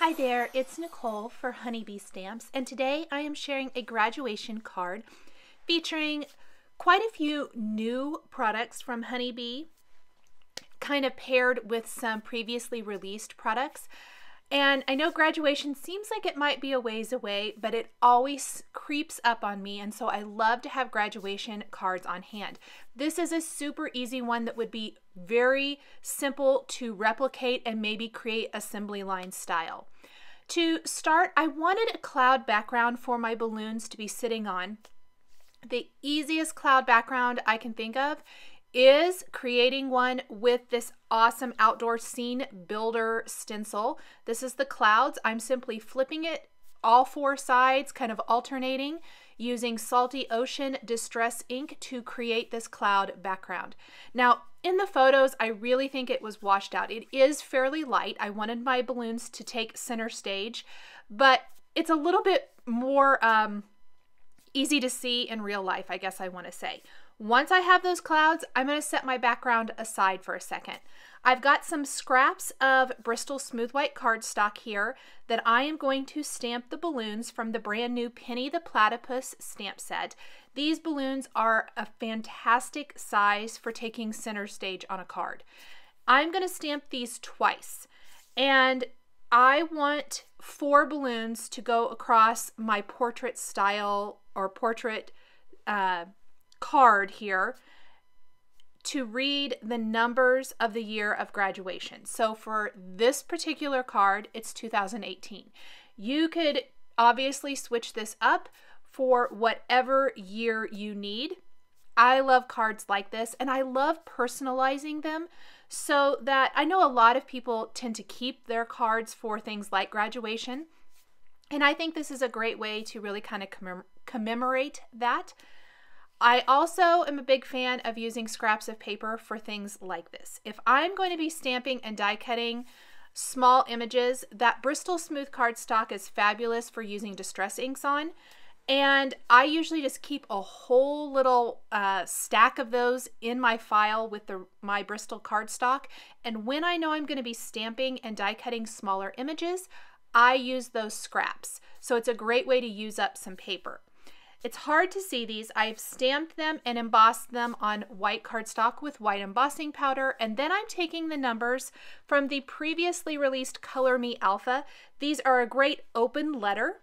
Hi there, it's Nicole for Honeybee Stamps, and today I am sharing a graduation card featuring quite a few new products from Honeybee, kind of paired with some previously released products. And I know graduation seems like it might be a ways away, but it always creeps up on me, and so I love to have graduation cards on hand. This is a super easy one that would be very simple to replicate and maybe create assembly line style. To start, I wanted a cloud background for my balloons to be sitting on. The easiest cloud background I can think of is creating one with this awesome outdoor scene builder stencil. This is the clouds. I'm simply flipping it all four sides, kind of alternating, using Salty Ocean Distress ink to create this cloud background. Now, in the photos, I really think it was washed out. It is fairly light. I wanted my balloons to take center stage, but it's a little bit more easy to see in real life, I guess I want to say. Once I have those clouds, I'm going to set my background aside for a second. I've got some scraps of Bristol Smooth White cardstock here that I am going to stamp the balloons from the brand new Penny the Platypus stamp set. These balloons are a fantastic size for taking center stage on a card. I'm going to stamp these twice, and I want 4 balloons to go across my portrait style or portrait card here to read the numbers of the year of graduation. So for this particular card, it's 2018. You could obviously switch this up for whatever year you need. I love cards like this, and I love personalizing them so that I know a lot of people tend to keep their cards for things like graduation, and I think this is a great way to really kind of commemorate that. I also am a big fan of using scraps of paper for things like this. If I'm going to be stamping and die cutting small images, that Bristol Smooth cardstock is fabulous for using distress inks on. And I usually just keep a whole little stack of those in my file with my Bristol cardstock. And when I know I'm going to be stamping and die cutting smaller images, I use those scraps. So it's a great way to use up some paper. It's hard to see these. I've stamped them and embossed them on white cardstock with white embossing powder, and then I'm taking the numbers from the previously released Color Me Alpha. These are a great open letter,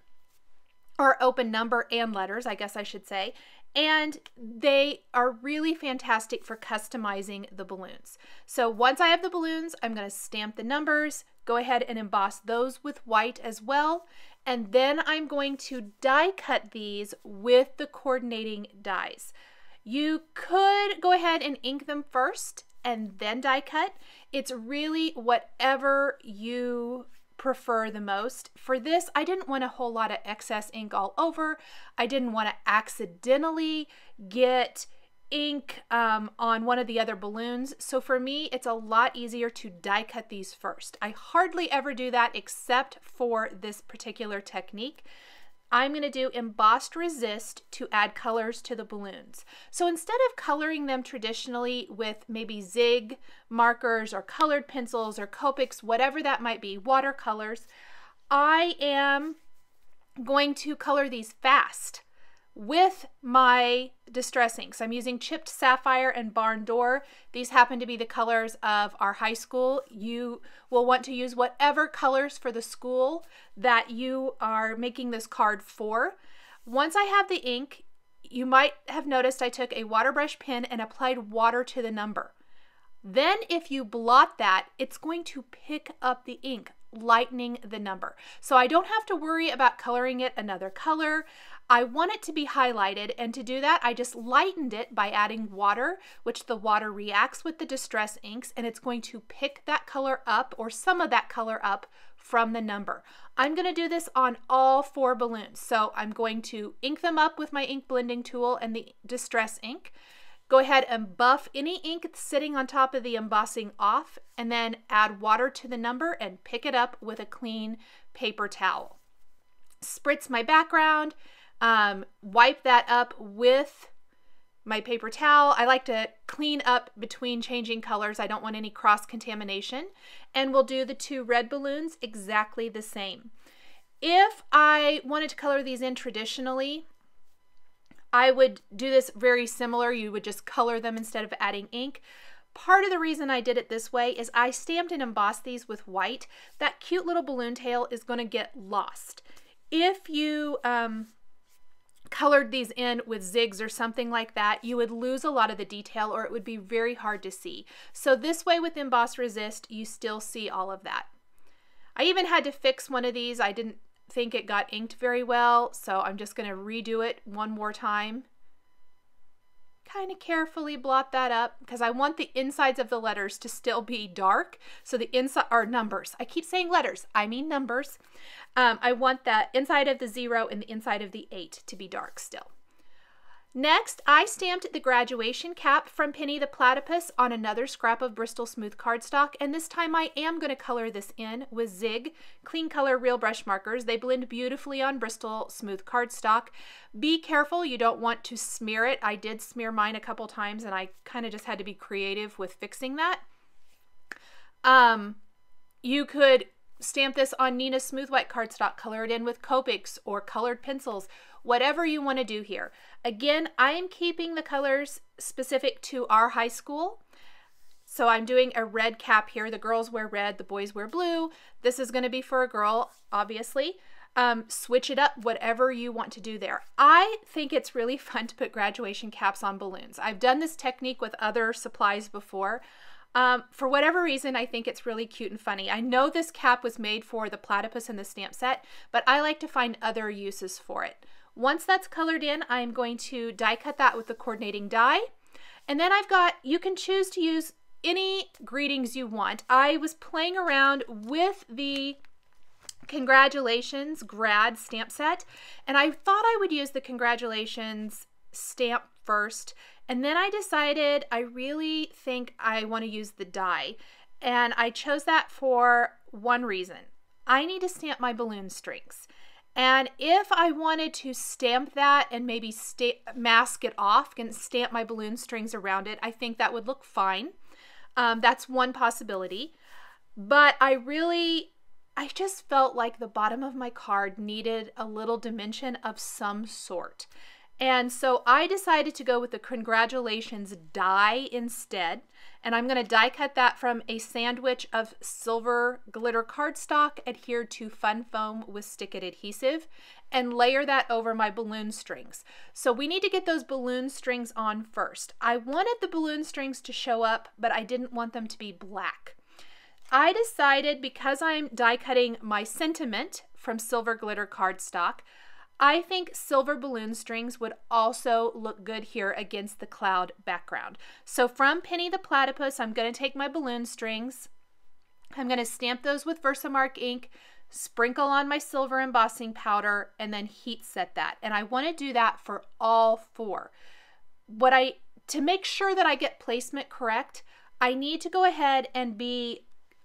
or open number and letters, I guess I should say, and they are really fantastic for customizing the balloons. So once I have the balloons, I'm going to stamp the numbers, go ahead and emboss those with white as well, and then I'm going to die cut these with the coordinating dies. You could go ahead and ink them first and then die cut. It's really whatever you prefer the most. For this, I didn't want a whole lot of excess ink all over. I didn't want to accidentally get ink on one of the other balloons. So for me, it's a lot easier to die cut these first. I hardly ever do that except for this particular technique. I'm going to do embossed resist to add colors to the balloons. So instead of coloring them traditionally with maybe Zig markers or colored pencils or Copics, whatever that might be, watercolors, I am going to color these fast with my distress inks. I'm using Chipped Sapphire and Barn Door. These happen to be the colors of our high school. You will want to use whatever colors for the school that you are making this card for. Once I have the ink, you might have noticed I took a water brush pen and applied water to the number. Then if you blot that, it's going to pick up the ink, lightening the number. So I don't have to worry about coloring it another color. I want it to be highlighted, and to do that, I just lightened it by adding water, which the water reacts with the distress inks, and it's going to pick that color up, or some of that color up, from the number. I'm going to do this on all 4 balloons. So I'm going to ink them up with my ink blending tool and the distress ink. Go ahead and buff any ink sitting on top of the embossing off, and then add water to the number and pick it up with a clean paper towel. Spritz my background, wipe that up with my paper towel. I like to clean up between changing colors. I don't want any cross contamination. And we'll do the 2 red balloons exactly the same. If I wanted to color these in traditionally, I would do this very similar. You would just color them instead of adding ink. Part of the reason I did it this way is I stamped and embossed these with white. That cute little balloon tail is going to get lost. If you colored these in with zigs or something like that, you would lose a lot of the detail, or it would be very hard to see. So this way with Emboss Resist, you still see all of that. I even had to fix one of these. I didn't think it got inked very well, so I'm just going to redo it one more time. Kind of carefully blot that up because I want the insides of the letters to still be dark. So the inside are numbers. I keep saying letters, I mean numbers. I want that inside of the 0 and the inside of the 8 to be dark still. Next, I stamped the graduation cap from Penny the Platypus on another scrap of Bristol Smooth cardstock, and this time I am going to color this in with Zig Clean Color Real Brush Markers. They blend beautifully on Bristol Smooth cardstock. Be careful, you don't want to smear it. I did smear mine a couple times, and I kind of just had to be creative with fixing that. You could stamp this on Nina's Smooth White cardstock, color it in with Copics or colored pencils, whatever you want to do here. Again, I am keeping the colors specific to our high school. So I'm doing a red cap here. The girls wear red, the boys wear blue. This is going to be for a girl, obviously. Switch it up, whatever you want to do there. I think it's really fun to put graduation caps on balloons. I've done this technique with other supplies before. For whatever reason, I think it's really cute and funny. I know this cap was made for the Platypus in the stamp set, but I like to find other uses for it. Once that's colored in, I'm going to die cut that with the coordinating die. And then I've got, you can choose to use any greetings you want. I was playing around with the Congratulations Grad stamp set, and I thought I would use the Congratulations stamp first, and then I decided I really think I want to use the die, and I chose that for one reason. I need to stamp my balloon strings. And if I wanted to stamp that and maybe mask it off and stamp my balloon strings around it, I think that would look fine. That's one possibility. But I just felt like the bottom of my card needed a little dimension of some sort. And so I decided to go with the Congratulations die instead. And I'm going to die cut that from a sandwich of silver glitter cardstock adhered to fun foam with stick-it adhesive and layer that over my balloon strings. So we need to get those balloon strings on first. I wanted the balloon strings to show up, but I didn't want them to be black. I decided, because I'm die cutting my sentiment from silver glitter cardstock, I think silver balloon strings would also look good here against the cloud background. So from Penny the Platypus, I'm going to take my balloon strings. I'm going to stamp those with Versamark ink, sprinkle on my silver embossing powder, and then heat set that. And I want to do that for all 4. To make sure that I get placement correct, I need to go ahead and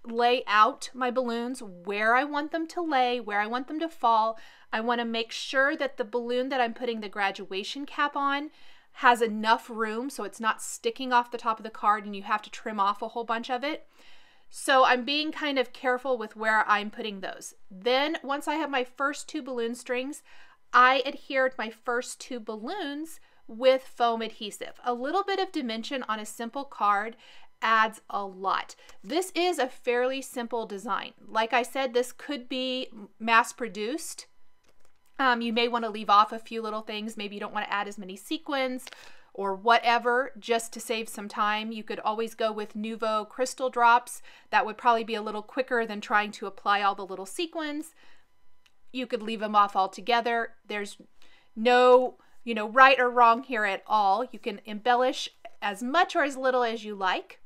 lay out my balloons where I want them to lay, where I want them to fall. I want to make sure that the balloon that I'm putting the graduation cap on has enough room so it's not sticking off the top of the card and you have to trim off a whole bunch of it. So I'm being kind of careful with where I'm putting those. Then once I have my first 2 balloon strings, I adhered my first 2 balloons with foam adhesive. A little bit of dimension on a simple card adds a lot. This is a fairly simple design. Like I said, this could be mass produced. You may want to leave off a few little things. Maybe you don't want to add as many sequins or whatever, just to save some time. You could always go with Nuvo crystal drops. That would probably be a little quicker than trying to apply all the little sequins. You could leave them off altogether. There's no, right or wrong here at all. You can embellish as much or as little as you like.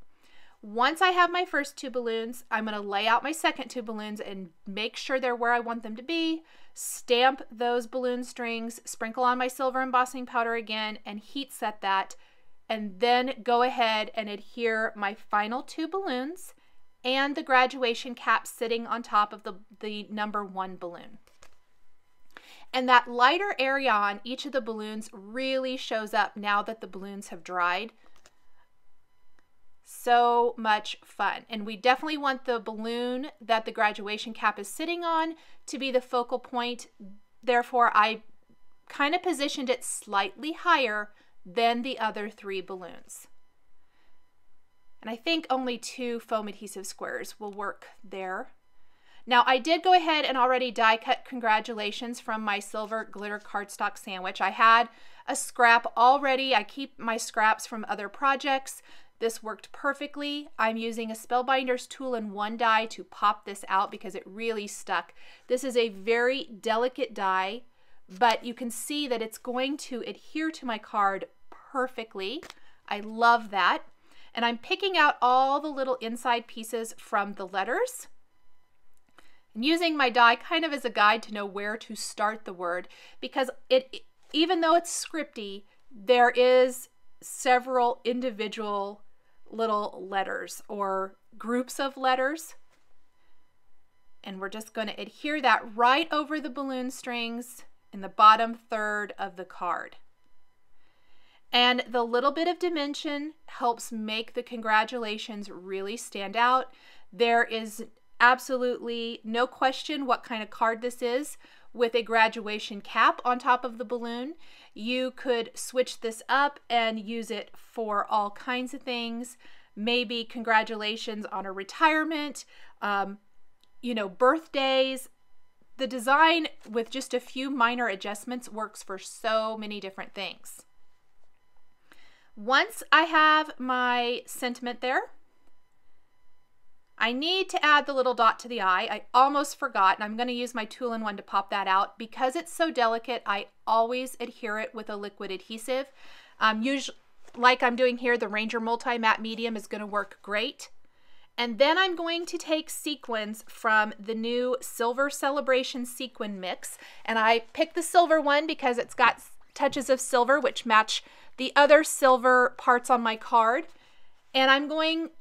Once I have my first 2 balloons, I'm going to lay out my second 2 balloons and make sure they're where I want them to be. Stamp those balloon strings, sprinkle on my silver embossing powder again, and heat set that. And then go ahead and adhere my final 2 balloons and the graduation cap sitting on top of the number 1 balloon. And that lighter area on each of the balloons really shows up now that the balloons have dried. So much fun. And we definitely want the balloon that the graduation cap is sitting on to be the focal point. Therefore, I kind of positioned it slightly higher than the other 3 balloons. And I think only 2 foam adhesive squares will work there. Now, I did go ahead and already die cut congratulations from my silver glitter cardstock sandwich. I had a scrap already. I keep my scraps from other projects. This worked perfectly. I'm using a Spellbinder's tool and 1 die to pop this out because it really stuck. This is a very delicate die, but you can see that it's going to adhere to my card perfectly. I love that. And I'm picking out all the little inside pieces from the letters and using my die kind of as a guide to know where to start the word, because even though it's scripty, there is several individual little letters or groups of letters. And we're just going to adhere that right over the balloon strings in the bottom third of the card. And the little bit of dimension helps make the congratulations really stand out. There is absolutely no question what kind of card this is. With a graduation cap on top of the balloon, you could switch this up and use it for all kinds of things. Maybe congratulations on a retirement, you know, birthdays. The design with just a few minor adjustments works for so many different things. Once I have my sentiment there, I need to add the little dot to the eye. I almost forgot, and I'm going to use my tool and 1 to pop that out. Because it's so delicate, I always adhere it with a liquid adhesive. Usually, like I'm doing here, the Ranger Multi-Matte Medium is going to work great. And then I'm going to take sequins from the new Silver Celebration Sequin Mix. And I picked the silver one because it's got touches of silver which match the other silver parts on my card. And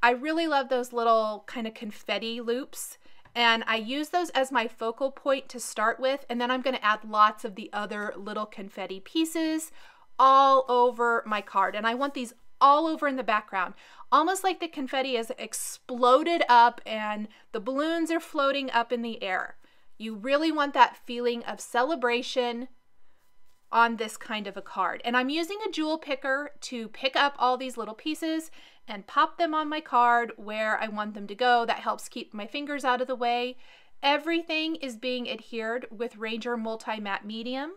I really love those little kind of confetti loops. And I use those as my focal point to start with. And then I'm going to add lots of the other little confetti pieces all over my card. And I want these all over in the background, almost like the confetti is exploded up and the balloons are floating up in the air. You really want that feeling of celebration on this kind of a card. And I'm using a jewel picker to pick up all these little pieces and pop them on my card where I want them to go. That helps keep my fingers out of the way. Everything is being adhered with Ranger Multi-Matte Medium.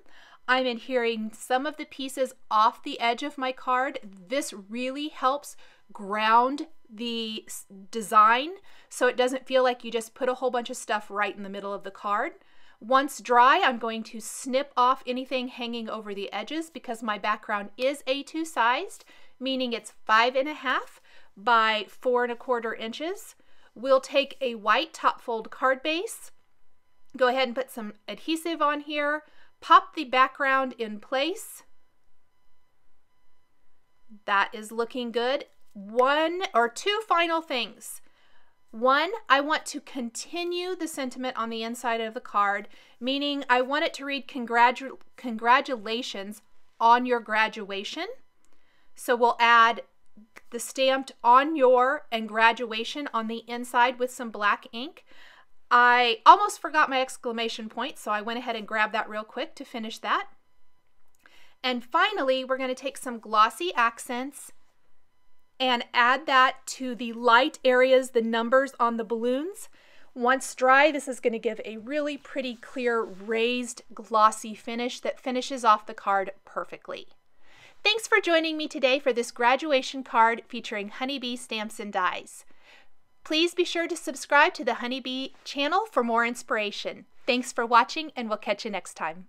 I'm adhering some of the pieces off the edge of my card. This really helps ground the design so it doesn't feel like you just put a whole bunch of stuff right in the middle of the card. Once dry, I'm going to snip off anything hanging over the edges because my background is A2 sized, meaning it's 5.5 by 4.25 inches. We'll take a white top fold card base, go ahead and put some adhesive on here, pop the background in place. That is looking good. 1 or 2 final things. 1, I want to continue the sentiment on the inside of the card, meaning I want it to read congratulations on your graduation. So we'll add the stamped on your and graduation on the inside with some black ink. I almost forgot my exclamation point, so I went ahead and grabbed that real quick to finish that. And finally, we're going to take some glossy accents and add that to the light areas, the numbers on the balloons. Once dry, this is going to give a really pretty clear raised glossy finish that finishes off the card perfectly. Thanks for joining me today for this graduation card featuring Honeybee stamps and dies. Please be sure to subscribe to the Honeybee channel for more inspiration. Thanks for watching, and we'll catch you next time.